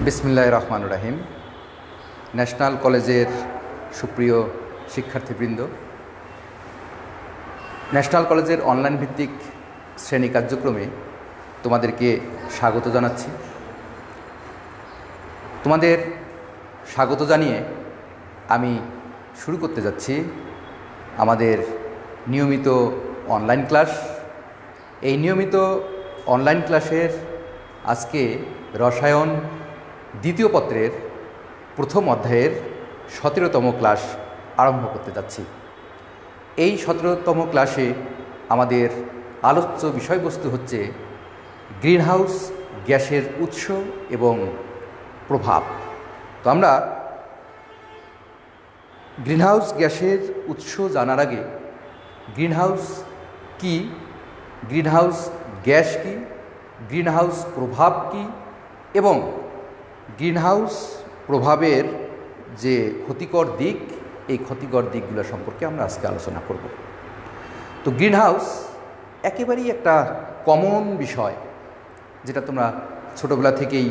বিসমিল্লাহির রহমানির রহিম। ন্যাশনাল কলেজের সুপ্রিয় শিক্ষার্থীবৃন্দ, ন্যাশনাল কলেজের অনলাইন ভিত্তিক শ্রেণী কার্যক্রমে তোমাদেরকে স্বাগত জানাচ্ছি। তোমাদের স্বাগত জানিয়ে আমি শুরু করতে যাচ্ছি আমাদের নিয়মিত অনলাইন ক্লাস। এই নিয়মিত অনলাইন ক্লাসের আজকে রসায়ন দ্বিতীয় পত্রের প্রথম অধ্যায়ের 17তম ক্লাস আরম্ভ করতে যাচ্ছি। এই 17তম ক্লাসে আমাদের আলোচ্য বিষয়বস্তু হচ্ছে গ্রিনহাউস গ্যাসের উৎস এবং প্রভাব। তো আমরা গ্রিনহাউস গ্যাসের উৎস জানার আগে গ্রিনহাউস কি, গ্রিনহাউস গ্যাস কি, গ্রিনহাউস প্রভাব কি এবং গ্রিনহাউস প্রভাবের যে ক্ষতিকর দিক, এই ক্ষতিকর দিকগুলো সম্পর্কে আমরা আজকে আলোচনা করব। তো গ্রিনহাউস একেবারেই একটা কমন বিষয়, যেটা তোমরা ছোটোবেলা থেকেই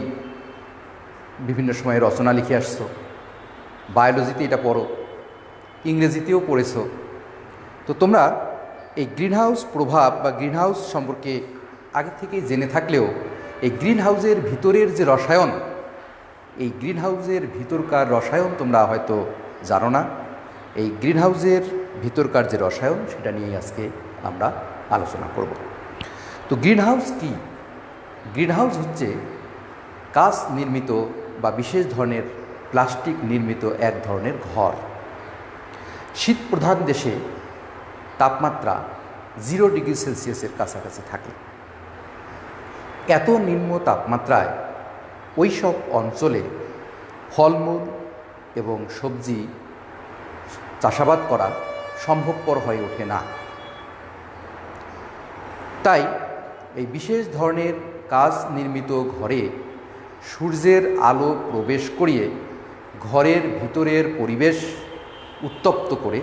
বিভিন্ন সময়ে রচনা লিখে আসছো, বায়োলজিতে এটা পড়ো, ইংরেজিতেও পড়েছো। তো তোমরা এই গ্রিনহাউস প্রভাব বা গ্রিনহাউস সম্পর্কে আগে থেকেই জেনে থাকলেও এই গ্রিনহাউসের ভিতরের যে রসায়ন, এই গ্রিনহাউসের ভিতরকার রসায়ন তোমরা হয়তো জানো না। এই গ্রিনহাউসের ভিতরকার যে রসায়ন, সেটা নিয়েই আজকে আমরা আলোচনা করব। তো গ্রিনহাউস কি? গ্রিনহাউস হচ্ছে কাঁচ নির্মিত বা বিশেষ ধরনের প্লাস্টিক নির্মিত এক ধরনের ঘর। শীত প্রধান দেশে তাপমাত্রা 0 ডিগ্রি সেলসিয়াসের কাছাকাছি থাকে। এত নিম্ন তাপমাত্রায় ওই সব অঞ্চলে ফলমূল এবং সবজি চাষাবাদ করা সম্ভবপর হয়ে ওঠে না। তাই এই বিশেষ ধরনের কাঁচ নির্মিত ঘরে সূর্যের আলো প্রবেশ করিয়ে ঘরের ভিতরের পরিবেশ উত্তপ্ত করে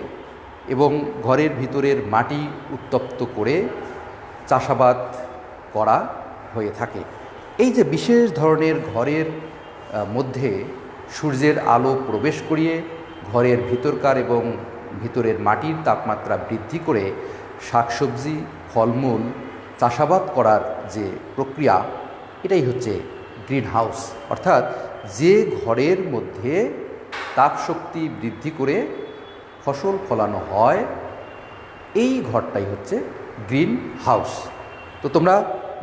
এবং ঘরের ভিতরের মাটি উত্তপ্ত করে চাষাবাদ করা হয়ে থাকে। এই যে বিশেষ ধরনের ঘরের মধ্যে সূর্যের আলো প্রবেশ করিয়ে ঘরের ভিতরকার এবং ভিতরের মাটির তাপমাত্রা বৃদ্ধি করে শাকসবজি ফলমূল চাষাবাদ করার যে প্রক্রিয়া, এটাই হচ্ছে গ্রিনহাউস। অর্থাৎ যে ঘরের মধ্যে তাপশক্তি বৃদ্ধি করে ফসল ফলানো হয়, এই ঘরটাই হচ্ছে গ্রিন হাউস। তো তোমরা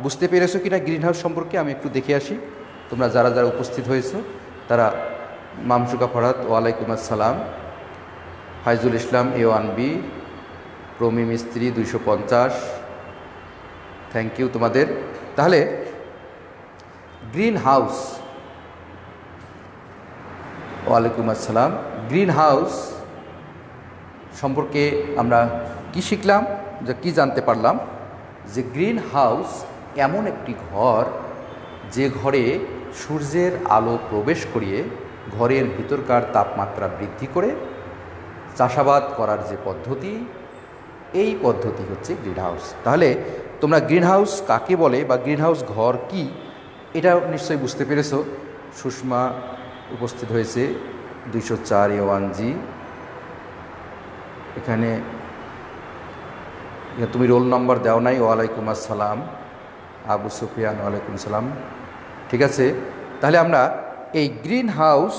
বুঝতে পেরেছো কিনা গ্রিনহাউস সম্পর্কে? আমি একটু দেখে আসি। তোমরা যারা যারা উপস্থিত হয়েছো তারা মামসুকা ফরহাদ, ওয়ালাইকুম আসসালাম, ফাইজুল ইসলাম A1B, প্রমি মিস্ত্রি 250, থ্যাংক ইউ তোমাদের। তাহলে গ্রিন হাউস, ওয়ালাইকুম আসসালাম, গ্রিন হাউস সম্পর্কে আমরা কি শিখলাম, যে কি জানতে পারলাম? যে গ্রিন হাউস এমন একটি ঘর, যে ঘরে সূর্যের আলো প্রবেশ করিয়ে ঘরের ভিতরকার তাপমাত্রা বৃদ্ধি করে চাষাবাদ করার যে পদ্ধতি, এই পদ্ধতি হচ্ছে গ্রিনহাউস। তাহলে তোমরা গ্রিনহাউস কাকে বলে বা গ্রিনহাউস ঘর কি, এটা নিশ্চয়ই বুঝতে পেরেছো। সুষমা উপস্থিত হয়েছে 204 A1G। এখানে তুমি রোল নম্বর দাও নাই, ওয়ালাইকুম আসসালাম। আবু সুফিয়ান, ওয়ালাইকুম সালাম। ঠিক আছে, তাহলে আমরা এই গ্রিন হাউস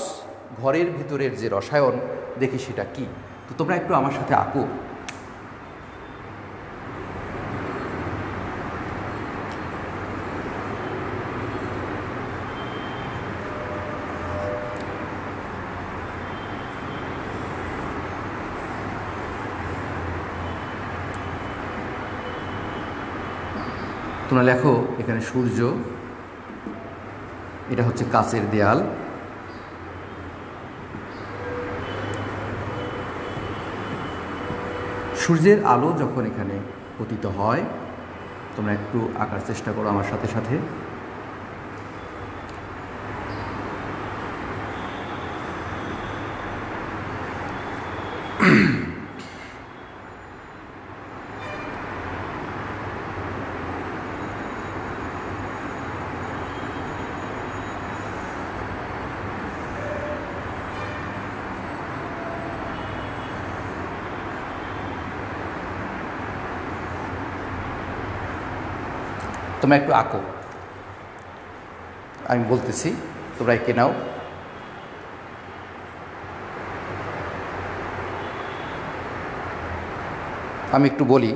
ঘরের ভিতরের যে রসায়ন দেখি সেটা কি। তো তোমরা একটু আমার সাথে আঁকো। তোমরা লেখো এখানে সূর্য, এটা হচ্ছে কাচের দেয়াল, সূর্যের আলো যখন এখানে পতিত হয়, তোমরা একটু আঁকার চেষ্টা করো আমার সাথে সাথে। তোমরা একটু আঁকো, আমি বলতেছি, তোমরা এঁকে নাও। আমি একটু বলি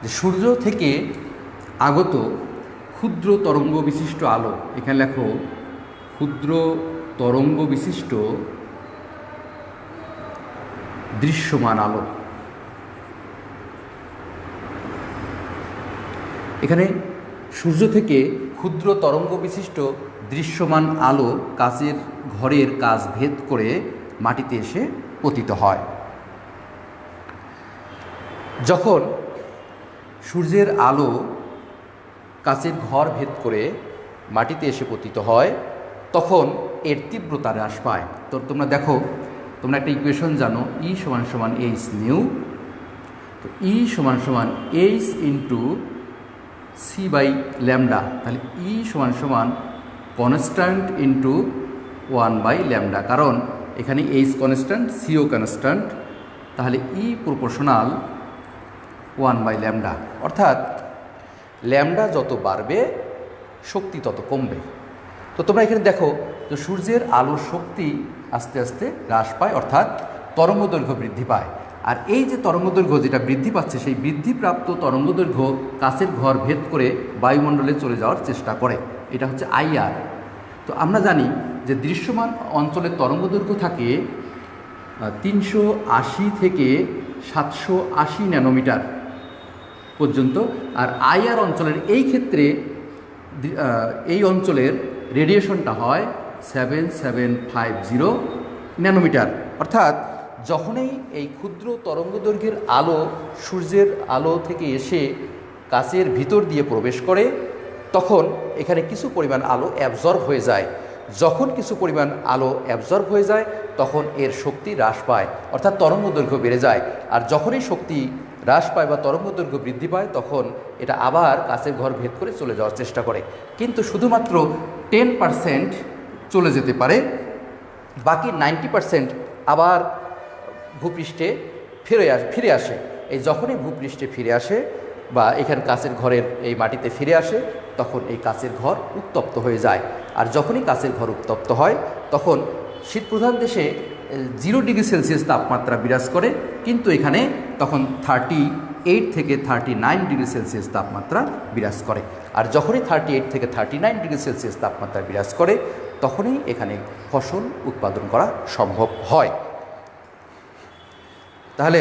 যে সূর্য থেকে আগত ক্ষুদ্র তরঙ্গ বিশিষ্ট আলো, এখানে লেখো ক্ষুদ্র তরঙ্গ বিশিষ্ট দৃশ্যমান আলো। এখানে সূর্য থেকে ক্ষুদ্র তরঙ্গ বিশিষ্ট দৃশ্যমান আলো কাচের ঘরের কাচ ভেদ করে মাটিতে এসে পতিত হয়। যখন সূর্যের আলো কাচের ঘর ভেদ করে মাটিতে এসে পতিত হয় তখন এর তীব্রতা হ্রাস পায়। তো তোমরা দেখো, তোমরা একটা ইকুয়েশন জানো, ই সমান সমান এইচ নিউ। তো ই সমান সমান H into C by lambda, তাহলে ই সমান সমান কনস্ট্যান্ট ইন্টু 1/λ, কারণ এখানে এইচ কনস্ট্যান্ট, সিও কনস্ট্যান্ট, তাহলে ই প্রপোর্শনাল 1/λ, অর্থাৎ ল্যামডা যত বাড়বে শক্তি তত কমবে। তো তোমরা এখানে দেখো যে সূর্যের আলোর শক্তি আস্তে আস্তে হ্রাস পায়, অর্থাৎ তরঙ্গদৈর্ঘ্য বৃদ্ধি পায়। আর এই যে তরঙ্গদৈর্ঘ্য যেটা বৃদ্ধি পাচ্ছে, সেই বৃদ্ধিপ্রাপ্ত তরঙ্গদৈর্ঘ্য কাচের ঘর ভেদ করে বায়ুমণ্ডলে চলে যাওয়ার চেষ্টা করে, এটা হচ্ছে আইআর। তো আমরা জানি যে দৃশ্যমান অঞ্চলের তরঙ্গদৈর্ঘ্য থাকে 380 থেকে 780 ন্যানোমিটার পর্যন্ত। আর আইআর অঞ্চলের এই ক্ষেত্রে এই অঞ্চলের রেডিয়েশনটা হয় 7750 ন্যানোমিটার। অর্থাৎ যখনই এই ক্ষুদ্র তরঙ্গদৈর্ঘ্যের আলো সূর্যের আলো থেকে এসে কাচের ভিতর দিয়ে প্রবেশ করে তখন এখানে কিছু পরিমাণ আলো অ্যাবজর্ব হয়ে যায়। যখন কিছু পরিমাণ আলো অ্যাবজর্ব হয়ে যায় তখন এর শক্তি হ্রাস পায়, অর্থাৎ তরঙ্গদৈর্ঘ্য বেড়ে যায়। আর যখনই শক্তি হ্রাস পায় বা তরঙ্গদৈর্ঘ্য বৃদ্ধি পায় তখন এটা আবার কাচের ঘর ভেদ করে চলে যাওয়ার চেষ্টা করে, কিন্তু শুধুমাত্র 10% চলে যেতে পারে, বাকি 90% আবার ভূপৃষ্ঠে ফিরে আসে। এই যখনই ভূপৃষ্ঠে ফিরে আসে বা এখানে কাচের ঘরের এই মাটিতে ফিরে আসে তখন এই কাচের ঘর উত্তপ্ত হয়ে যায়। আর যখনই কাচের ঘর উত্তপ্ত হয় তখন শীতপ্রধান দেশে 0 ডিগ্রি সেলসিয়াস তাপমাত্রা বিরাজ করে, কিন্তু এখানে তখন 38 থেকে 39 ডিগ্রি সেলসিয়াস তাপমাত্রা বিরাজ করে। আর যখনই 38 থেকে 39 ডিগ্রি সেলসিয়াস তাপমাত্রা বিরাজ করে তখনই এখানে ফসল উৎপাদন করা সম্ভব হয়। তাহলে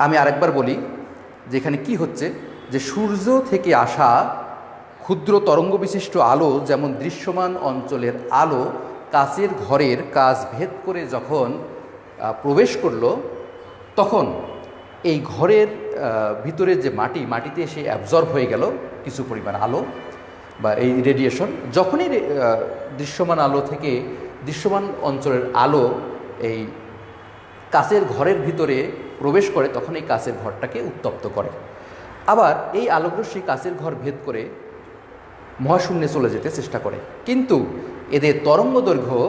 আমি আরেকবার বলি যে এখানে কি হচ্ছে, যে সূর্য থেকে আসা ক্ষুদ্র তরঙ্গ বিশিষ্ট আলো যেমন দৃশ্যমান অঞ্চলের আলো কাচের ঘরের কাচ ভেদ করে যখন প্রবেশ করলো তখন এই ঘরের ভিতরে যে মাটিতে এসে অ্যাবজর্ব হয়ে গেল কিছু পরিমাণ আলো বা এই রেডিয়েশন। যখনই দৃশ্যমান আলো থেকে দৃশ্যমান অঞ্চলের আলো এই কাচের ঘরের ভিতরে প্রবেশ করে তখন এই কাচের ঘরটাকে উত্তপ্ত করে। আবার এই আলোকরশ্মি কাচের ঘর ভেদ করে মহাশূন্যে চলে যেতে চেষ্টা করে, কিন্তু এদের তরঙ্গদৈর্ঘ্য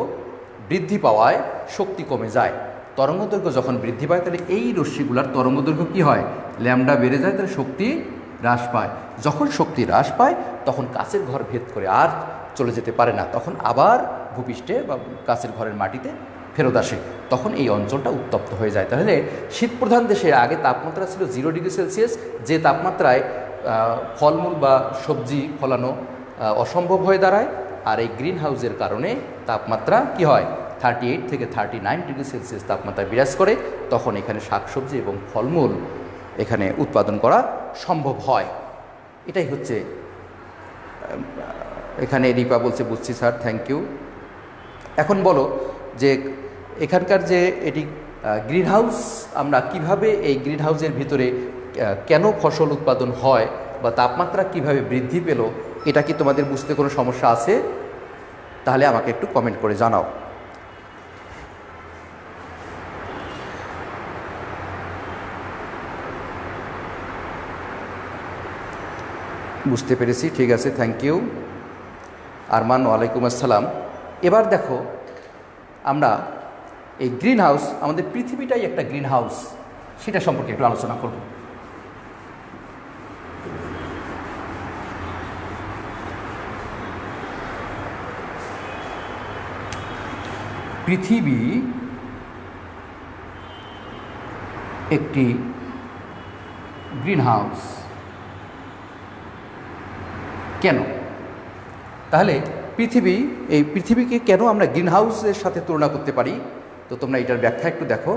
বৃদ্ধি পাওয়ায় শক্তি কমে যায়। তরঙ্গদৈর্ঘ্য যখন বৃদ্ধি পায় তাহলে এই রশ্মিগুলার তরঙ্গদৈর্ঘ্য কী হয়, ল্যামডা বেড়ে যায়, তাহলে শক্তি হ্রাস পায়। যখন শক্তি হ্রাস পায় তখন কাচের ঘর ভেদ করে আর চলে যেতে পারে না, তখন আবার ভূপৃষ্ঠে বা কাচের ঘরের মাটিতে ফেরত আসে, তখন এই অঞ্চলটা উত্তপ্ত হয়ে যায়। তাহলে শীতপ্রধান দেশে আগে তাপমাত্রা ছিল 0 ডিগ্রি সেলসিয়াস, যে তাপমাত্রায় ফলমূল বা সবজি ফলানো অসম্ভব হয়ে দাঁড়ায়। আর এই গ্রিন হাউসের কারণে তাপমাত্রা কি হয়, 38 থেকে 39 ডিগ্রি সেলসিয়াস তাপমাত্রা বিরাজ করে, তখন এখানে শাকসবজি এবং ফলমূল এখানে উৎপাদন করা সম্ভব হয়। এটাই হচ্ছে এখানে রিপা বলছে, বুঝছি স্যার, থ্যাংক ইউ। এখন বলো যে এখানকার যে এটি গ্রিন হাউস, আমরা কিভাবে এই গ্রিন হাউসের ভিতরে কেন ফসল উৎপাদন হয় বা তাপমাত্রা কিভাবে বৃদ্ধি পেল, এটা কি তোমাদের বুঝতে কোনো সমস্যা আছে? তাহলে আমাকে একটু কমেন্ট করে জানাও। বুঝতে পেরেছি, ঠিক আছে, থ্যাংক ইউ। আরমান, ওয়ালাইকুম আসসালাম। এবার দেখো আমরা এই গ্রিন হাউস, আমাদের পৃথিবীটাই একটা গ্রিন হাউস, সেটা সম্পর্কে একটু আলোচনা করব। পৃথিবী একটি গ্রিনহাউস। কেন? তাহলে এই পৃথিবীকে কেন আমরা গ্রিনহাউসের সাথে তুলনা করতে পারি? তো তোমরা এটার ব্যাখ্যা একটু দেখো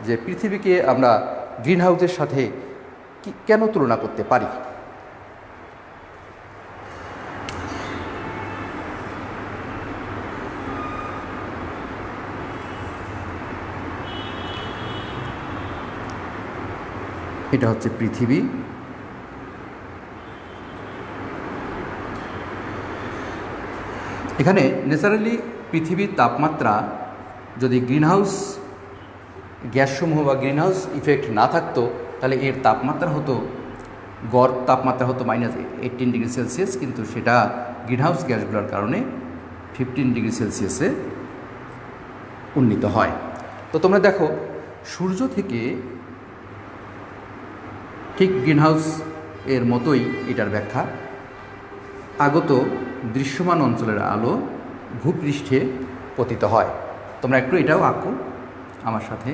যে পৃথিবীকে আমরা গ্রিনহাউসের সাথে কেন তুলনা করতে পারি। এটা হচ্ছে পৃথিবী। এখানে ন্যাচারালি পৃথিবীর তাপমাত্রা যদি গ্রিনহাউস গ্যাসসমূহ বা গ্রিনহাউস ইফেক্ট না থাকতো তাহলে এর তাপমাত্রা হতো, গড় তাপমাত্রা হতো -18°C, কিন্তু সেটা গ্রিনহাউস গ্যাসগুলোর কারণে 15°C উন্নীত হয়। তো তোমরা দেখো সূর্য থেকে ঠিক গ্রিনহাউস এর মতোই এটার ব্যাখ্যা। আগত দৃশ্যমান অঞ্চলের আলো ভূপৃষ্ঠে পতিত হয়। তোমরা একটু এটাও আঁকো আমার সাথে।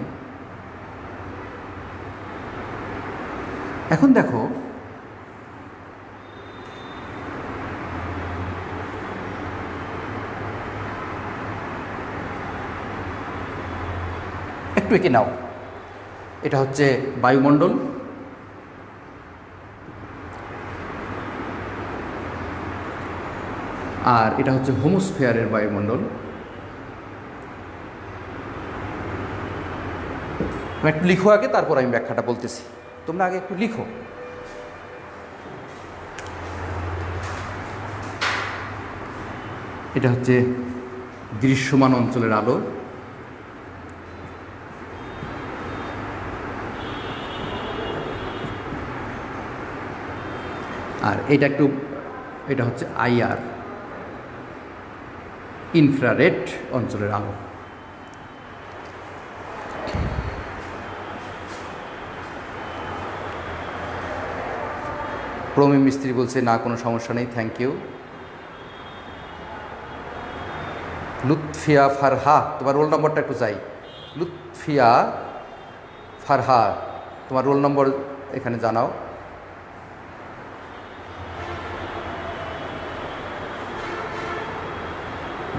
এখন দেখো একটু এঁকে নাও। এটা হচ্ছে বায়ুমণ্ডল, আর এটা হচ্ছে হোমোস্ফিয়ারের বায়ুমণ্ডল। একটু লিখো আগে, তারপর আমি ব্যাখ্যাটা বলতেছি। তোমরা আগে একটু লিখো। এটা হচ্ছে দৃশ্যমান অঞ্চলের আলো, আর এটা হচ্ছে IR, ইনফ্রারেড অঞ্চলের আলো। প্রমীম মিস্ত্রি বলছে না, কোনো সমস্যা নেই, থ্যাংক ইউ। লুৎফিয়া ফারহা, তোমার রোল নম্বরটা একটু চাই। লুৎফিয়া ফারহা, তোমার রোল নম্বর এখানে জানাও।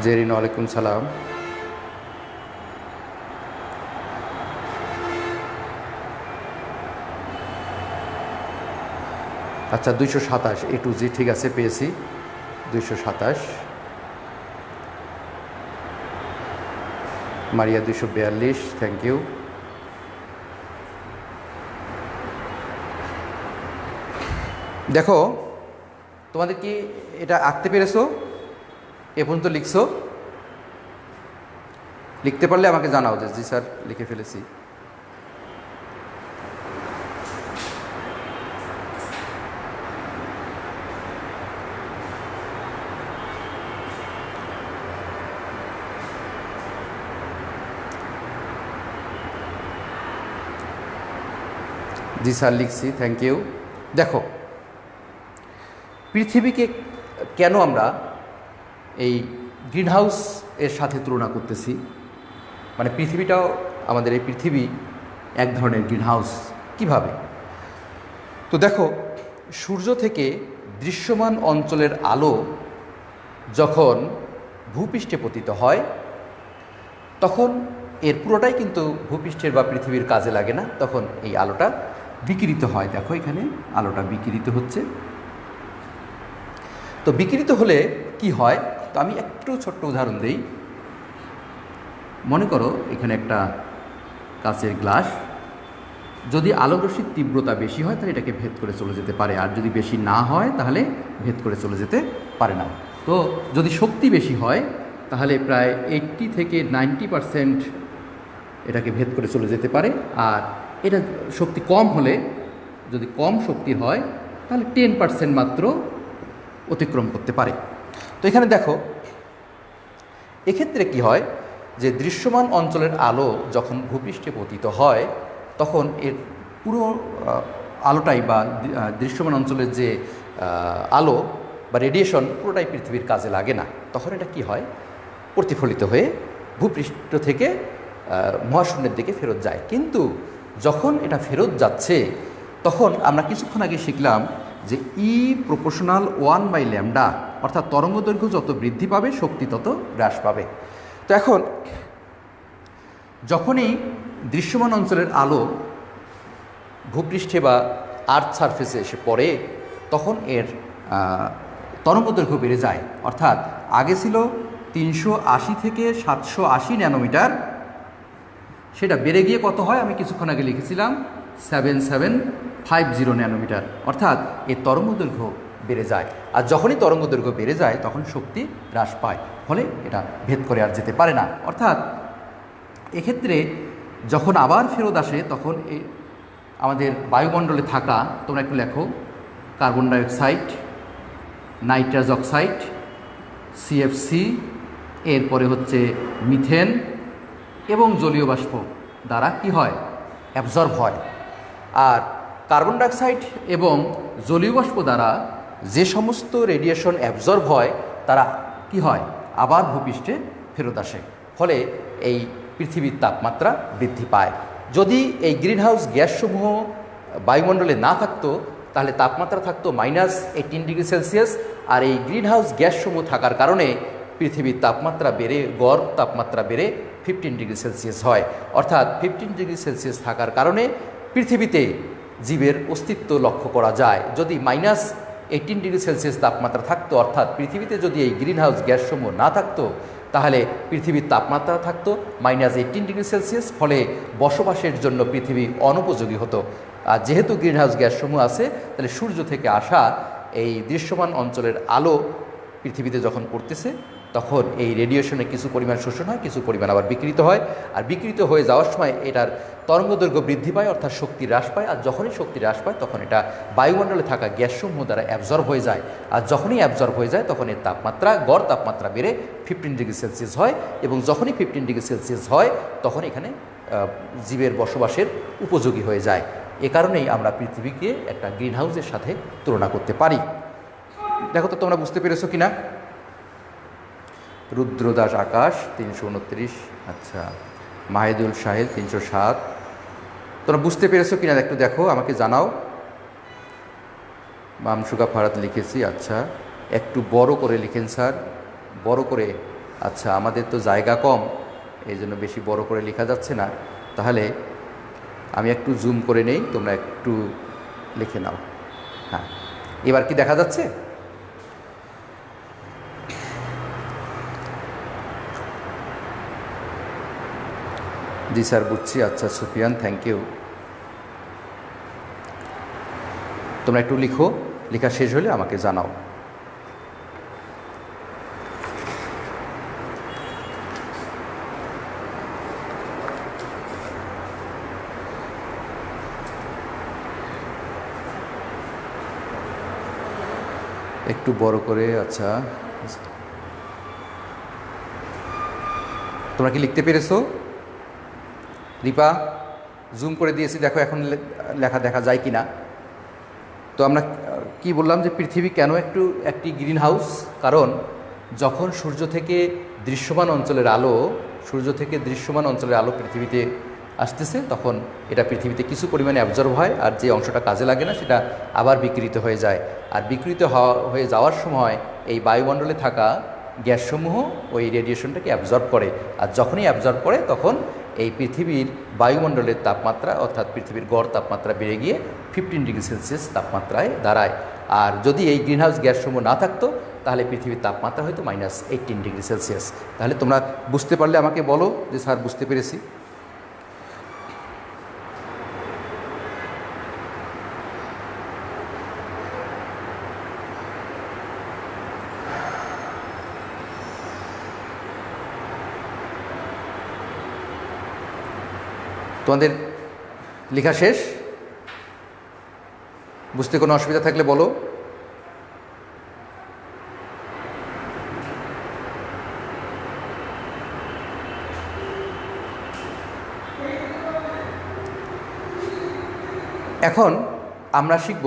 জেরিন, ওয়ালাইকুম সালাম। আচ্ছা, 227 A to Z, ঠিক আছে, পেয়েছি 227। Maria 242, thank you. দেখো তোমাদের কি এটা আঁকতে পেরেছো? এ পর্যন্ত লিখছো? লিখতে পারলে আমাকে জানাও যে জি স্যার লিখে ফেলেছি। জি স্যার লিখছি, থ্যাংক ইউ। দেখো পৃথিবীকে কেন আমরা এই গ্রিনহাউস এর সাথে তুলনা করতেছি, মানে পৃথিবীটাও, আমাদের এই পৃথিবী এক ধরনের গ্রিনহাউস কিভাবে? তো দেখো সূর্য থেকে দৃশ্যমান অঞ্চলের আলো যখন ভূপৃষ্ঠে পতিত হয় তখন এর পুরোটাই কিন্তু ভূপৃষ্ঠের বা পৃথিবীর কাজে লাগে না, তখন এই আলোটা বিকিরিত হয়। দেখো এখানে আলোটা বিকিরিত হচ্ছে। তো বিকিরিত হলে কি হয়, তো আমি একটু ছোট্ট উদাহরণ দিই। মনে করো এখানে একটা কাচের গ্লাস, যদি আলোরশ্মির তীব্রতা বেশি হয় তাহলে এটাকে ভেদ করে চলে যেতে পারে, আর যদি বেশি না হয় তাহলে ভেদ করে চলে যেতে পারে না। তো যদি শক্তি বেশি হয় তাহলে প্রায় 80 থেকে 90% এটাকে ভেদ করে চলে যেতে পারে, আর এটা শক্তি কম হলে, যদি কম শক্তির হয় তাহলে 10% মাত্র অতিক্রম করতে পারে। তো এখানে দেখো এক্ষেত্রে কি হয়, যে দৃশ্যমান অঞ্চলের আলো যখন ভূপৃষ্ঠে পতিত হয় তখন এর পুরো আলোটাই বা দৃশ্যমান অঞ্চলের যে আলো বা রেডিয়েশন পুরোটাই পৃথিবীর কাজে লাগে না, তখন এটা কি হয়, প্রতিফলিত হয়ে ভূপৃষ্ঠ থেকে মহাশূন্যের দিকে ফেরত যায়। কিন্তু যখন এটা ফেরত যাচ্ছে তখন আমরা কিছুক্ষণ আগে শিখলাম যে ই প্রপোর্শনাল 1/λ, অর্থাৎ তরঙ্গদৈর্ঘ্য যত বৃদ্ধি পাবে শক্তি তত হ্রাস পাবে। তো এখন যখনই দৃশ্যমান অঞ্চলের আলো ভূপৃষ্ঠে বা আর্থ সারফেসে এসে পড়ে তখন এর তরঙ্গদৈর্ঘ্য বেড়ে যায়। অর্থাৎ আগে ছিল 380 থেকে 780 ন্যানোমিটার, সেটা বেড়ে গিয়ে কত হয় আমি কিছুক্ষণ আগে লিখেছিলাম 7750 ন্যানোমিটার। অর্থাৎ এর তরঙ্গদৈর্ঘ্য বেড়ে যায়। আর যখনই তরঙ্গদৈর্ঘ্য বেড়ে যায় তখন শক্তি হ্রাস পায়, ফলে এটা ভেদ করে আর যেতে পারে না। অর্থাৎ এক্ষেত্রে যখন আবার ফেরত আসে তখন আমাদের বায়ুমণ্ডলে থাকা, তোমরা একটু লেখো, carbon dioxide, nitrous oxide, CFC, এরপরে হচ্ছে মিথেন এবং জলীয় বাষ্প দ্বারা কি হয়, অ্যাবজর্ব হয়। আর কার্বন ডাইঅক্সাইড এবং জলীয় বাষ্প দ্বারা যে সমস্ত রেডিয়েশন অ্যাবজর্ব হয় তারা কি হয়, আবার ভূপৃষ্ঠে ফেরত আসে, ফলে এই পৃথিবীর তাপমাত্রা বৃদ্ধি পায়। যদি এই গ্রিনহাউস গ্যাসসমূহ বায়ুমণ্ডলে না থাকতো তাহলে তাপমাত্রা থাকতো -18 ডিগ্রি সেলসিয়াস। আর এই গ্রিনহাউস গ্যাসসমূহ থাকার কারণে পৃথিবীর তাপমাত্রা বেড়ে, গড় তাপমাত্রা বেড়ে 15 ডিগ্রি সেলসিয়াস হয়। অর্থাৎ 15 ডিগ্রি সেলসিয়াস থাকার কারণে পৃথিবীতে জীবের অস্তিত্ব লক্ষ্য করা যায়। যদি -18 ডিগ্রি সেলসিয়াস তাপমাত্রা থাকতো, অর্থাৎ পৃথিবীতে যদি এই গ্রিনহাউস গ্যাসসমূহ না থাকতো তাহলে পৃথিবীর তাপমাত্রা থাকতো -18 ডিগ্রি সেলসিয়াস, ফলে বসবাসের জন্য পৃথিবী অনুপযোগী হতো। আর যেহেতু গ্রিনহাউস গ্যাসসমূহ আছে তাহলে সূর্য থেকে আসা এই দৃশ্যমান অঞ্চলের আলো পৃথিবীতে যখন পড়তেছে তখন এই রেডিয়েশনে কিছু পরিমাণ শোষণ হয়, কিছু পরিমাণ আবার বিকৃত হয়। আর বিকৃত হয়ে যাওয়ার সময় এটার তরঙ্গদৈর্ঘ্য বৃদ্ধি পায়, অর্থাৎ শক্তি হ্রাস পায়। আর যখনই শক্তি হ্রাস পায় তখন এটা বায়ুমণ্ডলে থাকা গ্যাসসমূহ দ্বারা অ্যাবজর্ব হয়ে যায়। আর যখনই অ্যাবজর্ব হয়ে যায় তখন এর তাপমাত্রা, গড় তাপমাত্রা বেড়ে 15 ডিগ্রি সেলসিয়াস হয়। এবং যখনই 15 ডিগ্রি সেলসিয়াস হয় তখন এখানে জীবের বসবাসের উপযোগী হয়ে যায়। এ কারণেই আমরা পৃথিবীকে একটা গ্রিনহাউসের সাথে তুলনা করতে পারি। দেখো তো তোমরা বুঝতে পেরেছো কিনা? রুদ্রদাস আকাশ 329, আচ্ছা, মাহিদুল সাহেল 307। তোমরা বুঝতে পেরেছো কিনা একটু দেখো, আমাকে জানাও। মামসুকা ফারাদ লিখেছি, আচ্ছা, একটু বড় করে লিখেন স্যার, বড় করে। আচ্ছা, আমাদের তো জায়গা কম, এই জন্য বেশি বড় করে লেখা যাচ্ছে না। তাহলে আমি একটু জুম করে নেই, তোমরা একটু লিখে নাও। হ্যাঁ, এবার কি দেখা যাচ্ছে? জি স্যার, বুঝছি। আচ্ছা সুফিয়ান, থ্যাংক ইউ। তোমরা একটু লিখো, লেখা শেষ হলে আমাকে জানাও। একটু বড় করে। আচ্ছা, তোমরা কি লিখতে পেরেছো? রিপা, জুম করে দিয়েছি, দেখো এখন লেখা দেখা যায় কি না। তো আমরা কি বললাম যে পৃথিবী কেন একটি গ্রিন হাউস? কারণ যখন সূর্য থেকে দৃশ্যমান অঞ্চলের আলো পৃথিবীতে আসতেছে তখন এটা পৃথিবীতে কিছু পরিমাণে অ্যাবজর্ব হয়, আর যে অংশটা কাজে লাগে না সেটা আবার বিকৃত হয়ে যায়। আর বিকৃত হয়ে যাওয়ার সময় এই বায়ুমণ্ডলে থাকা গ্যাসসমূহ ওই রেডিয়েশনটাকে অ্যাবজর্ব করে। আর যখনই অ্যাবজর্ব করে তখন এই পৃথিবীর বায়ুমণ্ডলের তাপমাত্রা, অর্থাৎ পৃথিবীর গড় তাপমাত্রা বেড়ে গিয়ে 15 ডিগ্রি সেলসিয়াস তাপমাত্রায় দাঁড়ায়। আর যদি এই গ্রিনহাউস গ্যাসসমূহ না থাকতো তাহলে পৃথিবীর তাপমাত্রা হয়তো -18 ডিগ্রি সেলসিয়াস। তাহলে তোমরা বুঝতে পারলে আমাকে বলো যে স্যার বুঝতে পেরেছি। তোমাদের লেখা শেষ? বুঝতে কোনো অসুবিধা থাকলে বলো। এখন আমরা শিখব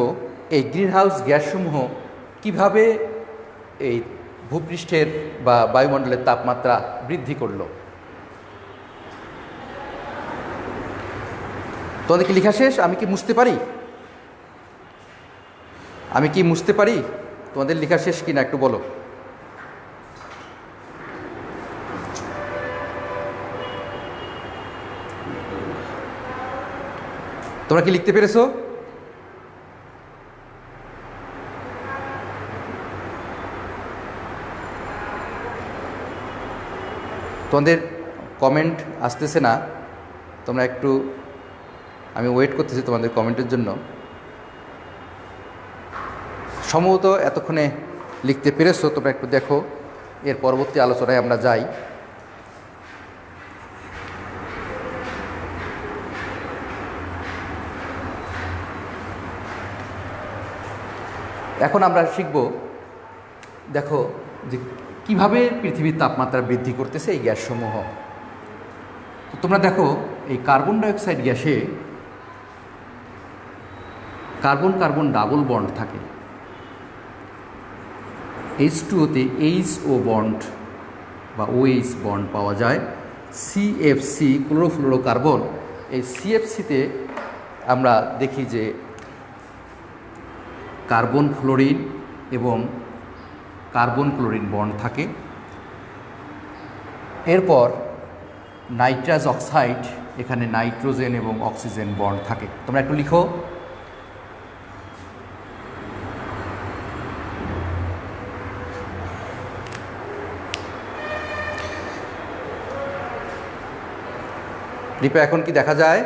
এই গ্রিনহাউস গ্যাসসমূহ কিভাবে এই ভূপৃষ্ঠের বা বায়ুমণ্ডলের তাপমাত্রা বৃদ্ধি করলো। তোমাদের কি লেখা শেষ? আমি কি মুছতে পারি? আমি কি মুছতে পারি? তোমাদের লেখা শেষ কি না একটু বলো। তোমরা কি লিখতে পেরেছো? তোমাদের কমেন্ট আসতেছে না, তোমরা একটু, আমি ওয়েট করতেছি তোমাদের কমেন্টের জন্য। সম্ভবত এতক্ষণে লিখতে পেরেছো, তোমরা একটু দেখো, এর পরবর্তী আলোচনায় আমরা যাই। এখন আমরা শিখব, দেখো যে কীভাবে পৃথিবীর তাপমাত্রা বৃদ্ধি করতেছে এই গ্যাসসমূহ। তো তোমরা দেখো এই কার্বন ডাইঅক্সাইড গ্যাসে কার্বন কার্বন ডাবল বন্ড থাকে, H2O-তে HO বন্ড বা OH বন্ড পাওয়া যায়। CFC ক্লোরোফ্লোরোকার্বন, এই CFC-তে আমরা দেখি যে কার্বন ফ্লোরিন এবং কার্বন ক্লোরিন বন্ড থাকে। এরপর নাইট্রাস অক্সাইড, এখানে নাইট্রোজেন এবং অক্সিজেন বন্ড থাকে। তোমরা একটু লিখো। রিপা এখন কি দেখা যায়?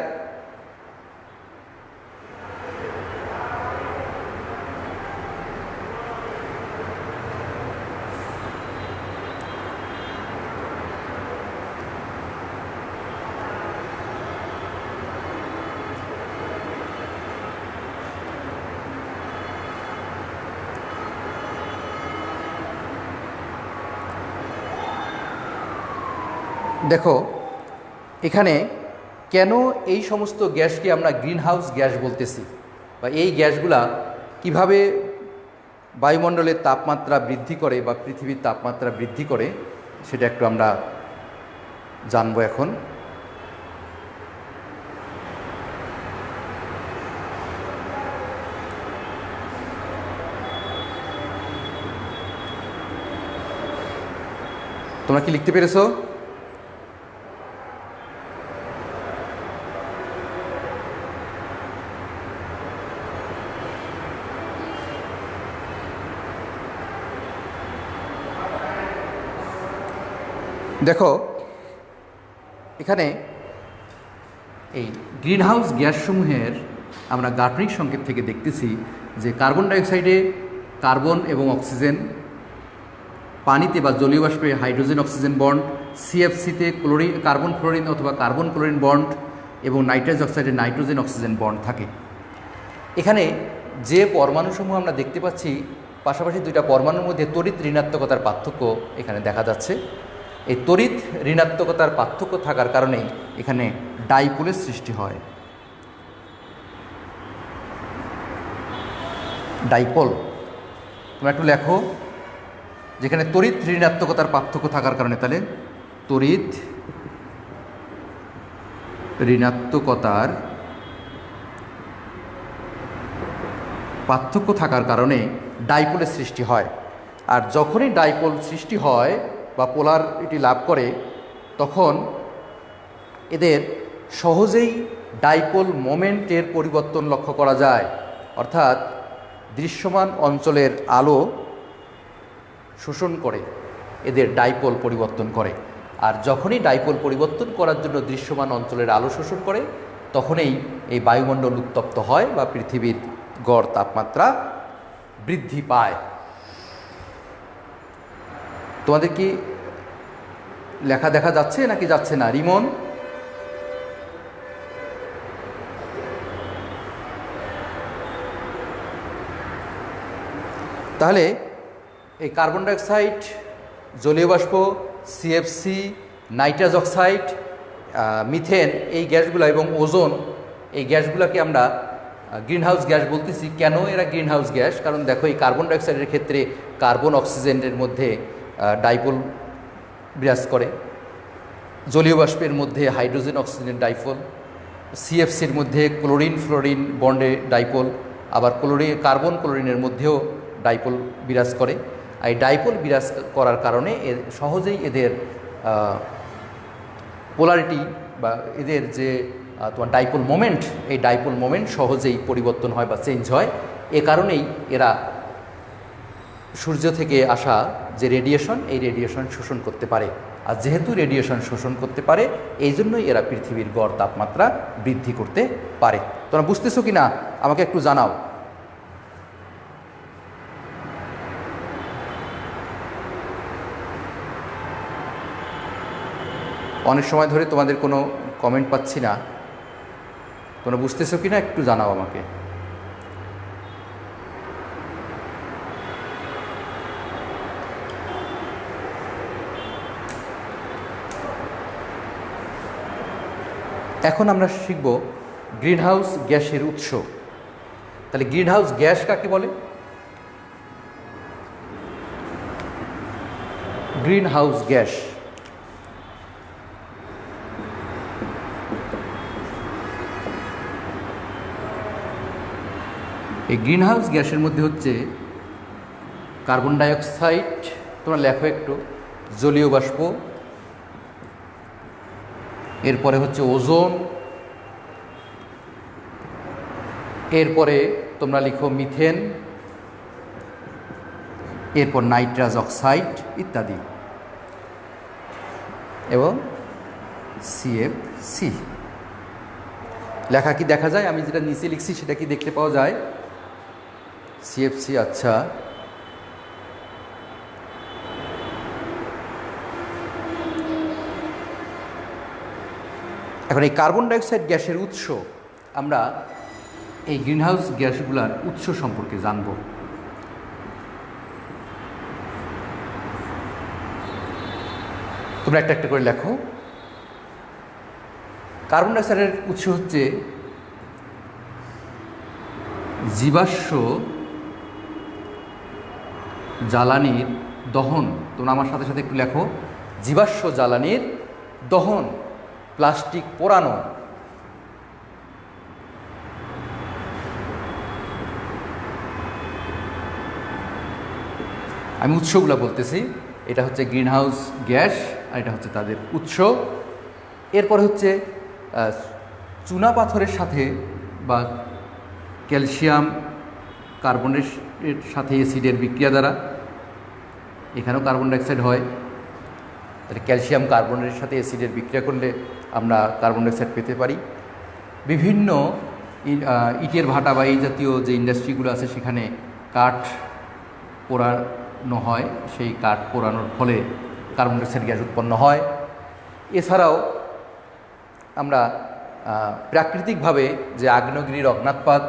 দেখো এখানে কেন এই সমস্ত গ্যাসকে আমরা গ্রিনহাউস গ্যাস বলতেছি, বা এই গ্যাসগুলা কিভাবে বায়ুমণ্ডলের তাপমাত্রা বৃদ্ধি করে বা পৃথিবীর তাপমাত্রা বৃদ্ধি করে, সেটা একটু আমরা জানবো এখন। তোমরা কি লিখতে পেরেছো? দেখো এখানে এই গ্রিনহাউস গ্যাসসমূহের আমরা গাঠনিক সংকেত থেকে দেখতেছি যে কার্বন ডাইঅক্সাইডে কার্বন এবং অক্সিজেন, পানিতে বা জলীয় বাষ্পে হাইড্রোজেন অক্সিজেন বন্ড, CFC-তে কার্বন ফ্লোরিন অথবা কার্বন ক্লোরিন বন্ড এবং নাইট্রাস অক্সাইডে নাইট্রোজেন অক্সিজেন বন্ড থাকে। এখানে যে পরমাণুসমূহ আমরা দেখতে পাচ্ছি, পাশাপাশি দুইটা পরমাণুর মধ্যে তড়িৎ ঋণাত্মকতার পার্থক্য এখানে দেখা যাচ্ছে। এই তড়িৎ ঋণাত্মকতার পার্থক্য থাকার কারণে এখানে ডাইপোলের সৃষ্টি হয়। ডাইপোল, তোমরা একটু লেখো, যেখানে তড়িৎ ঋণাত্মকতার পার্থক্য থাকার কারণে, তাহলে তড়িৎ ঋণাত্মকতার পার্থক্য থাকার কারণে ডাইপোলের সৃষ্টি হয়। আর যখনই ডাইপোল সৃষ্টি হয় বা পোলারিটি লাভ করে, তখন এদের সহজেই ডাইপোল মোমেন্টের পরিবর্তন লক্ষ্য করা যায়, অর্থাৎ দৃশ্যমান অঞ্চলের আলো শোষণ করে এদের ডাইপোল পরিবর্তন করে। আর যখনই ডাইপোল পরিবর্তন করার জন্য দৃশ্যমান অঞ্চলের আলো শোষণ করে, তখনই এই বায়ুমণ্ডল উত্তপ্ত হয় বা পৃথিবীর গড় তাপমাত্রা বৃদ্ধি পায়। তোমাদের কি লেখা দেখা যাচ্ছে নাকি যাচ্ছে না? রিমন, তাহলে এই কার্বন ডাইঅক্সাইড, জলীয় বাষ্প, CFC, নাইট্রাস অক্সাইড, মিথেন, এই গ্যাসগুলো এবং ওজোন, এই গ্যাসগুলোকে আমরা গ্রিনহাউস গ্যাস বলতেছি। কেন এরা গ্রিনহাউস গ্যাস? কারণ দেখো এই কার্বন ডাইঅক্সাইডের ক্ষেত্রে কার্বন অক্সিজেনের মধ্যে ডাইপোল বিরাজ করে, জলীয় বাষ্পের মধ্যে হাইড্রোজেন অক্সিজেন ডাইপোল, সিএফসির মধ্যে ক্লোরিন ফ্লোরিন বন্ডে ডাইপোল, আবার কার্বন ক্লোরিনের মধ্যেও ডাইপোল বিরাজ করে। এই ডাইপোল বিরাজ করার কারণে সহজেই এদের পোলারিটি বা এদের যে তোমার ডাইপোল মোমেন্ট, এই ডাইপোল মোমেন্ট সহজেই পরিবর্তন হয় বা চেঞ্জ হয়। এ কারণেই এরা সূর্য থেকে আসা যে রেডিয়েশন, এই রেডিয়েশন শোষণ করতে পারে। আর যেহেতু রেডিয়েশন শোষণ করতে পারে, এই জন্যই এরা পৃথিবীর গড় তাপমাত্রা বৃদ্ধি করতে পারে। তোমরা বুঝতেছো কি না আমাকে একটু জানাও। অনেক সময় ধরে তোমাদের কোনো কমেন্ট পাচ্ছি না, তোমরা বুঝতেছো কি না একটু জানাও আমাকে। এখন আমরা শিখব গ্রিনহাউস গ্যাসের উৎস। তাহলে গ্রিনহাউস গ্যাস কাকে বলে? গ্রিনহাউস গ্যাস এই গ্রিনহাউস গ্যাসের মধ্যে হচ্ছে কার্বন ডাইঅক্সাইড, তোমরা লেখো একটু, জলীয় বাষ্প, এরপরে হচ্ছে ওজোন, এরপরে তোমরা লিখো মিথেন, এরপর নাইট্রাস অক্সাইড ইত্যাদি, এবং সিএফসি। লেখা কি দেখা যায়? আমি যেটা নিচে লিখছি সেটা কি দেখতে পাওয়া যায়? সিএফসি। আচ্ছা, এখন এই কার্বন ডাইঅক্সাইড গ্যাসের উৎস, আমরা এই গ্রিনহাউস গ্যাসগুলোর উৎস সম্পর্কে জানব। তোমরা একটা একটা করে লেখো। কার্বন ডাইঅক্সাইডের উৎস হচ্ছে জীবাশ্ম জ্বালানির দহন। তোমরা আমার সাথে সাথে একটু লেখো, জীবাশ্ম জ্বালানির দহন, প্লাস্টিক পোড়ানো, আমি উৎসগুলো বলতেছি। এটা হচ্ছে গ্রিনহাউস গ্যাস আর এটা হচ্ছে তাদের উৎস। এরপর হচ্ছে চুনা পাথরের সাথে বা ক্যালসিয়াম কার্বনের সাথে অ্যাসিডের বিক্রিয়া দ্বারা এখানেও কার্বন ডাইঅক্সাইড হয়। তাহলে ক্যালসিয়াম কার্বনের সাথে অ্যাসিডের বিক্রিয়া করলে আমরা কার্বন ডাইঅক্সাইড পেতে পারি। বিভিন্ন ইটের ভাটা বা এই জাতীয় যে ইন্ডাস্ট্রিগুলো আছে সেখানে কাঠ পোড়ানো হয়, সেই কাঠ পোড়ানোর ফলে কার্বন ডাইঅক্সাইড গ্যাস উৎপন্ন হয়। এছাড়াও আমরা প্রাকৃতিকভাবে যে আগ্নেয়গিরির অজ্ঞাতপাত,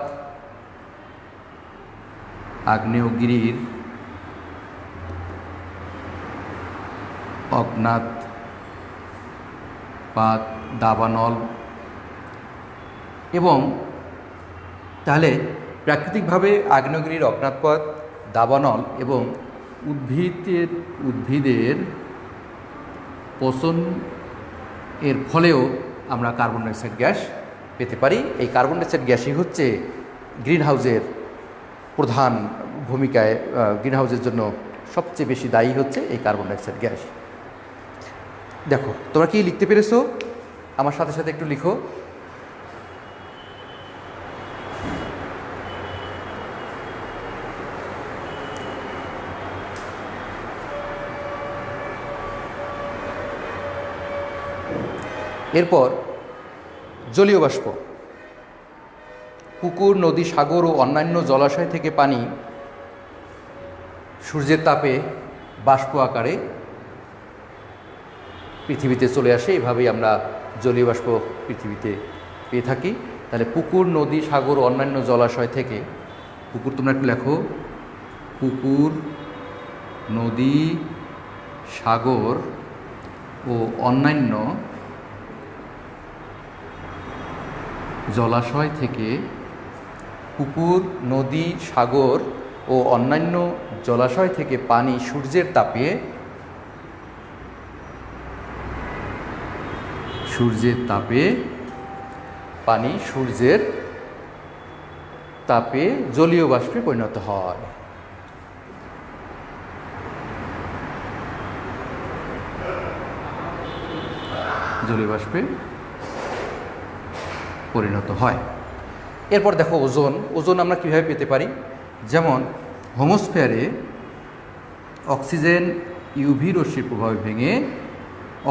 আগ্নেয়গিরির অজ্ঞাতপাত, দাবানল, এবং তাহলে প্রাকৃতিকভাবে আগ্নেয়গিরির অজ্ঞাতপাত, দাবানল এবং উদ্ভিদের পচন এর ফলেও আমরা কার্বন ডাইঅক্সাইড গ্যাস পেতে পারি। এই কার্বন ডাইঅক্সাইড গ্যাসই হচ্ছে গ্রিনহাউসের প্রধান ভূমিকায়, গ্রিনহাউসের জন্য সবচেয়ে বেশি দায়ী হচ্ছে এই কার্বন ডাইঅক্সাইড গ্যাস। দেখো তোমরা কি লিখতে পেরেছো? আমার সাথে সাথে একটু লিখো। এরপর জলীয় বাষ্প, পুকুর, নদী, সাগর ও অন্যান্য জলাশয় থেকে পানি সূর্যের তাপে বাষ্প আকারে পৃথিবীতে চলে আসে। এভাবেই আমরা জলীয় বাষ্প পৃথিবীতে পেয়ে থাকি। তাহলে পুকুর, নদী, সাগর ও অন্যান্য জলাশয় থেকে, পুকুর তোমরা একটু লেখো, পুকুর, নদী, সাগর ও অন্যান্য জলাশয় থেকে, পুকুর, নদী, সাগর ও অন্যান্য জলাশয় থেকে পানি সূর্যের তাপে পানি সূর্যের তাপে জলীয় বাষ্পে পরিণত হয়। জলীয় বাষ্পে পরিণত হয়। এরপর দেখো ওজোন। ওজোন আমরা কীভাবে পেতে পারি? যেমন হোমোস্ফিয়ারে অক্সিজেন ইউভি রশ্মির প্রভাবে ভেঙে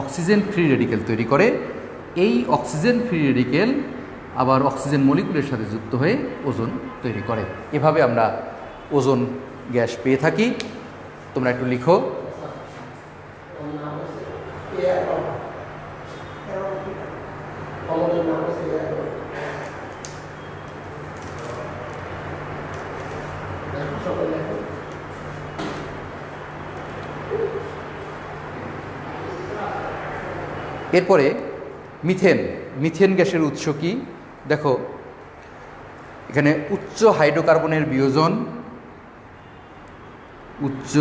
অক্সিজেন ফ্রি রেডিকেল তৈরি করে। এই অক্সিজেন ফ্রি রেডিকেল আবার অক্সিজেন মলিকুলের সাথে যুক্ত হয়ে ওজোন তৈরি করে। এভাবে আমরা ওজোন গ্যাস পেয়ে থাকি। তোমরা একটু লিখো। এরপরে মিথেন। মিথেন গ্যাসের উৎস কি? দেখো এখানে উচ্চ হাইড্রোকার্বনের বিয়োজন, উচ্চ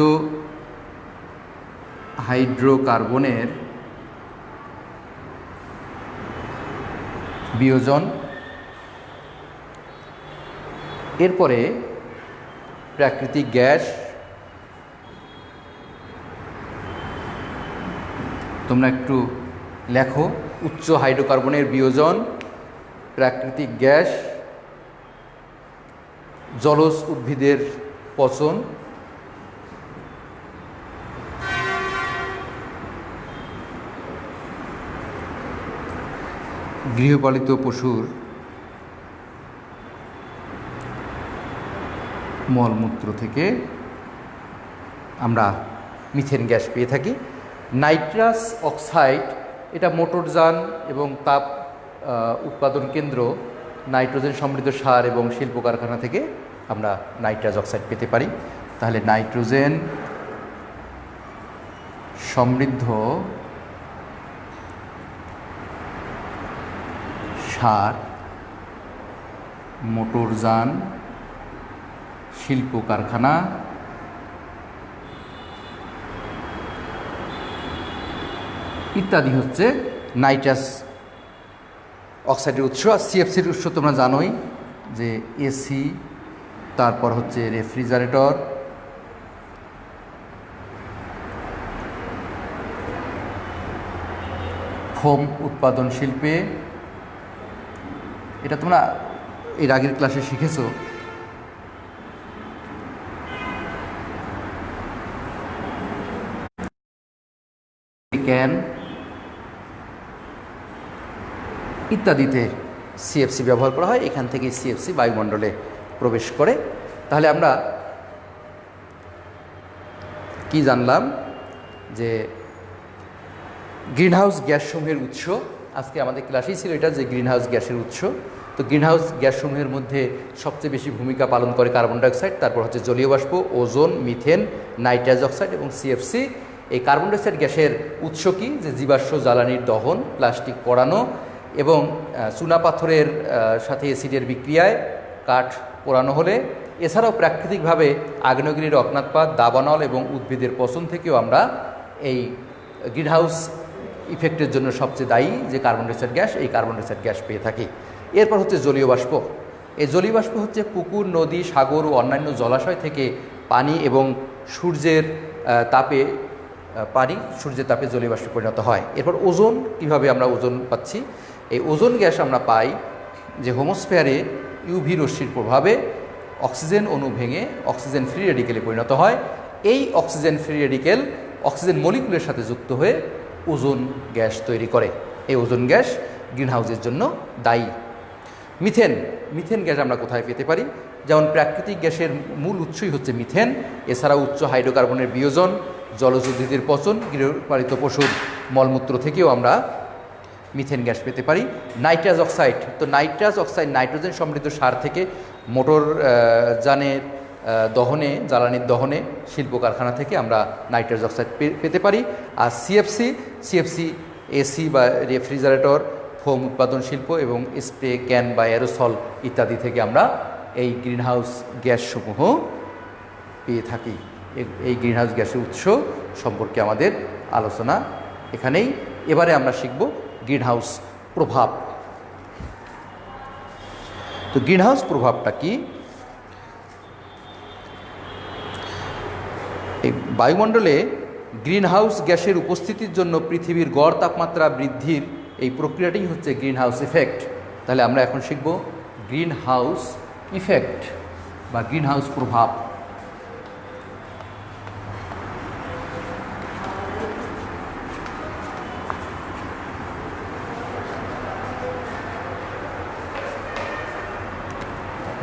হাইড্রোকার্বনের বিয়োজন, এরপরে প্রাকৃতিক গ্যাস। তোমরা একটু লেখো, উচ্চ হাইড্রোকার্বনের বিয়োজন, প্রাকৃতিক গ্যাস, জলজ উদ্ভিদের পচন, গৃহপালিত পশুর মলমূত্র থেকে আমরা মিথেন গ্যাস পেয়ে থাকি। নাইট্রাস অক্সাইড, এটা মোটরযান এবং তাপ উৎপাদন কেন্দ্র, নাইট্রোজেন সমৃদ্ধ সার এবং শিল্প কারখানা থেকে আমরা নাইট্রাস অক্সাইড পেতে পারি। তাহলে নাইট্রোজেন সমৃদ্ধ সার, মোটরযান, শিল্প কারখানা, ইত্যাদি হচ্ছে নাইট্রাস অক্সাইডের উৎস। আর সিএফসির উৎস তোমরা জানোই যে এসি, তারপর হচ্ছে রেফ্রিজারেটর, ফোম উৎপাদন শিল্পে। এটা তোমরা এর আগের ক্লাসে শিখেছো। ক্যান ইত্যাদিতে সিএফসি ব্যবহার করা হয়। এখান থেকে সিএফসি বায়ুমণ্ডলে প্রবেশ করে। তাহলে আমরা কি জানলাম? যে গ্রিনহাউস গ্যাসসমূহের উৎস। আজকে আমাদের ক্লাসেই ছিল এটা, যে গ্রিনহাউস গ্যাসের উৎস। তো গ্রিনহাউস গ্যাসসমূহের মধ্যে সবচেয়ে বেশি ভূমিকা পালন করে কার্বন ডাইঅক্সাইড, তারপর হচ্ছে জলীয় বাষ্প, ওজোন, মিথেন, নাইট্রাস অক্সাইড এবং সিএফসি। এই কার্বন ডাইঅক্সাইড গ্যাসের উৎস কি? যে জীবাশ্ম জ্বালানির দহন, প্লাস্টিক পোড়ানো এবং চুনাপাথরের সাথে অ্যাসিডের বিক্রিয়ায় কাঠ পোড়ানো হলে, এছাড়াও প্রাকৃতিকভাবে আগ্নেয়গিরির অগ্ন্যুৎপাত, দাবানল এবং উদ্ভিদের পচন থেকেও আমরা এই গ্রিনহাউস ইফেক্টের জন্য সবচেয়ে দায়ী যে কার্বন ডাইঅক্সাইড গ্যাস, এই কার্বন ডাইঅক্সাইড গ্যাস পেয়ে থাকি। এরপর হচ্ছে জলীয় বাষ্প। এই জলীয় বাষ্প হচ্ছে পুকুর, নদী, সাগর ও অন্যান্য জলাশয় থেকে পানি এবং সূর্যের তাপে জলীয় বাষ্পে পরিণত হয়। এরপর ওজোন। কিভাবে আমরা ওজোন পাচ্ছি? এই ওজোন গ্যাস আমরা পাই যে হোমোস্ফিয়ারে ইউভি রশ্মির প্রভাবে অক্সিজেন অণু ভেঙে অক্সিজেন ফ্রি রেডিকেলে পরিণত হয়। এই অক্সিজেন ফ্রি রেডিকেল অক্সিজেন মলিকুলের সাথে যুক্ত হয়ে ওজোন গ্যাস তৈরি করে। এই ওজোন গ্যাস গ্রিনহাউসের জন্য দায়ী। মিথেন। মিথেন গ্যাস আমরা কোথায় পেতে পারি? যেমন প্রাকৃতিক গ্যাসের মূল উৎসই হচ্ছে মিথেন। এছাড়া উচ্চ হাইড্রোকার্বনের বিয়োজন, জলজ উদ্ভিদের পচন, গৃহপালিত পশুর মলমূত্র থেকেও আমরা মিথেন গ্যাস পেতে পারি। Nitrous oxide. তো নাইট্রাস অক্সাইড নাইট্রোজেন সমৃদ্ধ সার থেকে, মোটর যানের দহনে, জ্বালানির দহনে, শিল্প কারখানা থেকে আমরা নাইট্রাস অক্সাইড পেতে পারি। আর সিএফসি এসি বা রেফ্রিজারেটর, ফোম উৎপাদন শিল্প এবং স্প্রে ক্যান বা অ্যারোসল ইত্যাদি থেকে আমরা এই গ্রিনহাউস গ্যাসসমূহ পেয়ে থাকি। এই গ্রিনহাউস গ্যাসের উৎস সম্পর্কে আমাদের আলোচনা এখানেই। এবারে আমরা শিখব গ্রিনহাউস প্রভাব। তো গ্রিনহাউস প্রভাবটা কি? এই বায়ুমণ্ডলে গ্রিনহাউস গ্যাসের উপস্থিতির জন্য পৃথিবীর গড় তাপমাত্রা বৃদ্ধির এই প্রক্রিয়াটাই হচ্ছে গ্রিনহাউস ইফেক্ট। তাহলে আমরা এখন শিখব গ্রিনহাউস ইফেক্ট বা গ্রিনহাউস প্রভাব।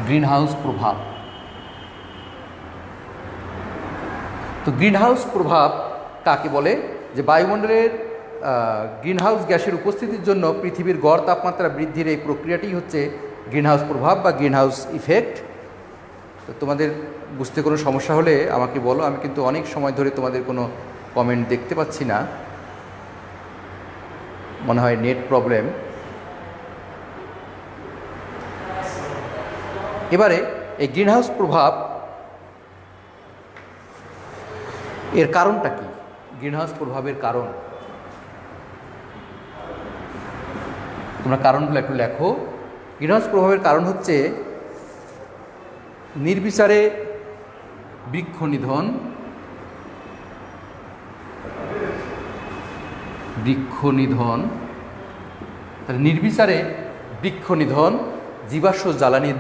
গ্রিনহাউস প্রভাব। তো গ্রিনহাউস প্রভাব কাকে বলে? যে বায়ুমণ্ডলের গ্রিনহাউস গ্যাসের উপস্থিতির জন্য পৃথিবীর গড় তাপমাত্রা বৃদ্ধির এই প্রক্রিয়াটি হচ্ছে গ্রিনহাউস প্রভাব বা গ্রিনহাউস ইফেক্ট। তো তোমাদের বুঝতে কোনো সমস্যা হলে আমাকে বলো, আমি কিন্তু অনেক সময় ধরে তোমাদের কোনো কমেন্ট দেখতে পাচ্ছি না, মনে হয় নেট প্রবলেম। এবারে এই গ্রিনহাউস প্রভাব এর কারণটা কি? গ্রিনহাউস প্রভাবের কারণ তোমরা কারণগুলো একটু লেখো। গ্রিনহাউস প্রভাবের কারণ হচ্ছে নির্বিচারে বৃক্ষ নিধন, তাহলে নির্বিচারে বৃক্ষ নিধন, জীবাশ্ম জ্বালানির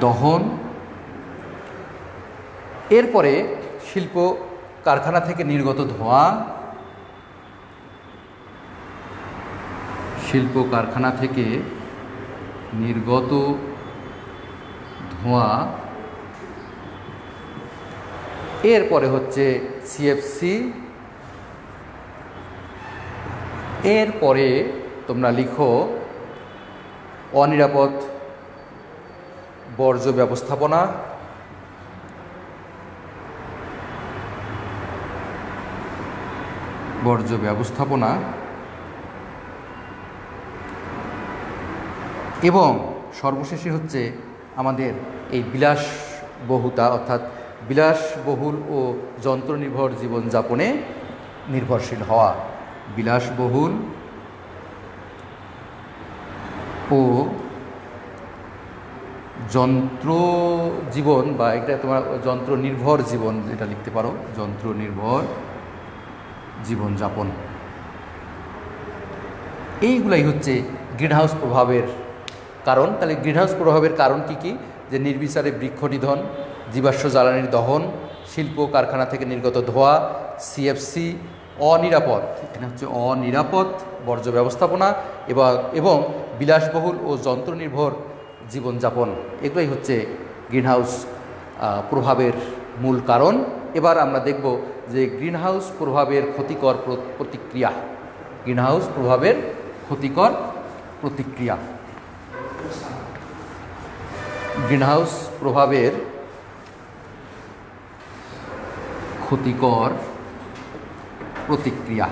দহন, এরপরে শিল্প কারখানা থেকে নির্গত ধোঁয়া, এরপরে হচ্ছে সিএফসি, এরপরে তোমরা লিখো অনিরাপদ বর্জ্য ব্যবস্থাপনা, এবং সর্বশেষে হচ্ছে আমাদের এই বিলাসবহুতা, অর্থাৎ বিলাসবহুল ও যন্ত্রনির্ভর জীবনযাপনে নির্ভরশীল হওয়া। বিলাসবহুল ও যন্ত্র জীবন, বা এটা তোমার যন্ত্র নির্ভর জীবন এটা লিখতে পারো, যন্ত্র নির্ভর জীবনযাপন। এইগুলাই হচ্ছে গ্রিনহাউস প্রভাবের কারণ। তাহলে গ্রিনহাউস প্রভাবের কারণ কি কি? যে নির্বিচারে বৃক্ষ নিধন, জীবাশ্ম জ্বালানির দহন, শিল্প কারখানা থেকে নির্গত ধোঁয়া, সিএফসি, অনিরাপদ, এখানে হচ্ছে অনিরাপদ বর্জ্য ব্যবস্থাপনা এবং বিলাসবহুল ও যন্ত্রনির্ভর জীবনযাপন। এগুলোই হচ্ছে গ্রিনহাউস প্রভাবের মূল কারণ। এবার আমরা দেখব যে গ্রিনহাউস প্রভাবের ক্ষতিকর প্রতিক্রিয়া। গ্রিনহাউস প্রভাবের ক্ষতিকর প্রতিক্রিয়া। গ্রিনহাউস প্রভাবের ক্ষতিকর প্রতিক্রিয়া।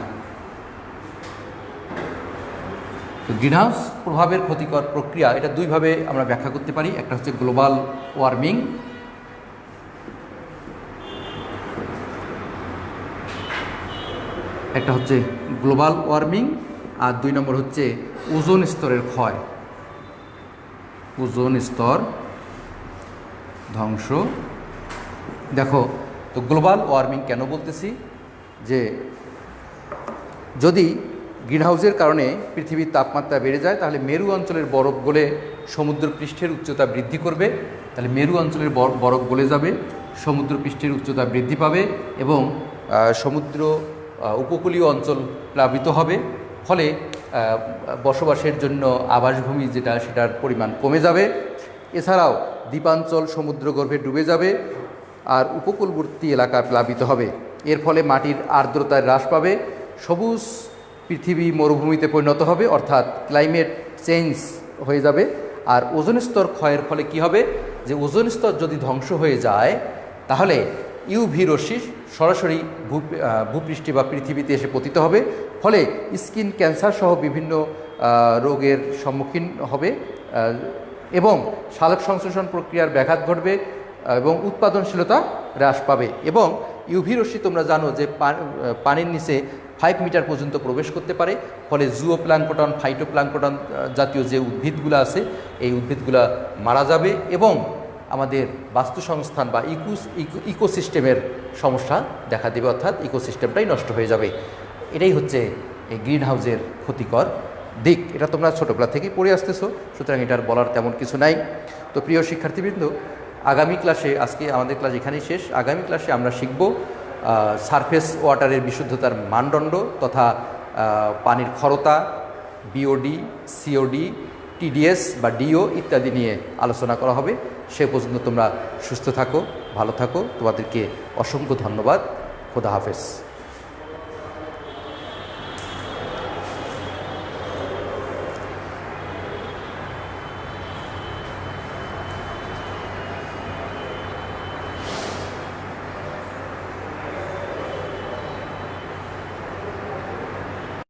তো গ্রিনহাউস প্রভাবের ক্ষতিকর প্রক্রিয়া এটা দুইভাবে আমরা ব্যাখ্যা করতে পারি। একটা হচ্ছে গ্লোবাল ওয়ার্মিং, আর 2 নম্বর হচ্ছে ওজোন স্তরের ক্ষয়, ওজোন স্তর ধ্বংস। দেখো, তো গ্লোবাল ওয়ার্মিং কেন বলতেছি? যে যদি গ্রিনহাউসের কারণে পৃথিবীর তাপমাত্রা বেড়ে যায় তাহলে মেরু অঞ্চলের বরফ গলে সমুদ্র পৃষ্ঠের উচ্চতা বৃদ্ধি করবে। তাহলে মেরু অঞ্চলের বরফ গলে যাবে, সমুদ্র পৃষ্ঠের উচ্চতা বৃদ্ধি পাবে এবং সমুদ্র উপকূলীয় অঞ্চল প্লাবিত হবে। ফলে বসবাসের জন্য আবাসভূমি সেটার পরিমাণ কমে যাবে। এছাড়াও দ্বীপাঞ্চল সমুদ্রগর্ভে ডুবে যাবে আর উপকূলবর্তী এলাকা প্লাবিত হবে। এর ফলে মাটির আর্দ্রতা হ্রাস পাবে, সবুজ পৃথিবী মরুভূমিতে পরিণত হবে, অর্থাৎ ক্লাইমেট চেঞ্জ হয়ে যাবে। আর ওজোন স্তর ক্ষয়ের ফলে কি হবে? যে ওজোন স্তর যদি ধ্বংস হয়ে যায় তাহলে ইউভি রশ্মি সরাসরি ভূপৃষ্ঠে বা পৃথিবীতে এসে পতিত হবে। ফলে স্কিন ক্যান্সার সহ বিভিন্ন রোগের সম্মুখীন হবে এবং সালোক সংশ্লেষণ প্রক্রিয়ার ব্যাঘাত ঘটবে এবং উৎপাদনশীলতা হ্রাস পাবে। এবং ইউভি রশ্মি তোমরা জানো যে পানির নিচে 5 মিটার পর্যন্ত প্রবেশ করতে পারে। ফলে জুওপ্ল্যাঙ্কটন, ফাইটোপ্ল্যাঙ্কটন জাতীয় যে উদ্ভিদগুলো আছে এই উদ্ভিদগুলো মারা যাবে এবং আমাদের বাস্তুসংস্থান বা ইকোসিস্টেমের সমস্যা দেখা দেবে, অর্থাৎ ইকোসিস্টেমটাই নষ্ট হয়ে যাবে। এটাই হচ্ছে এই গ্রিন হাউসের ক্ষতিকর দিক। এটা তোমরা ছোটোবেলা থেকেই পড়ে আসতেছো, সুতরাং এটার বলার তেমন কিছু নাই। তো প্রিয় শিক্ষার্থীবৃন্দ, আগামী ক্লাসে, আজকে আমাদের ক্লাস এখানেই শেষ, আগামী ক্লাসে আমরা শিখব সারফেস ওয়াটারের বিশুদ্ধতার মানদণ্ড তথা পানির ক্ষরতা, বিওডি, সিওডি, টিডিএস বা ডিও ইত্যাদি নিয়ে আলোচনা করা হবে। সে পর্যন্ত তোমরা সুস্থ থাকো, ভালো থাকো। তোমাদেরকে অসংখ্য ধন্যবাদ। খোদা হাফেজ।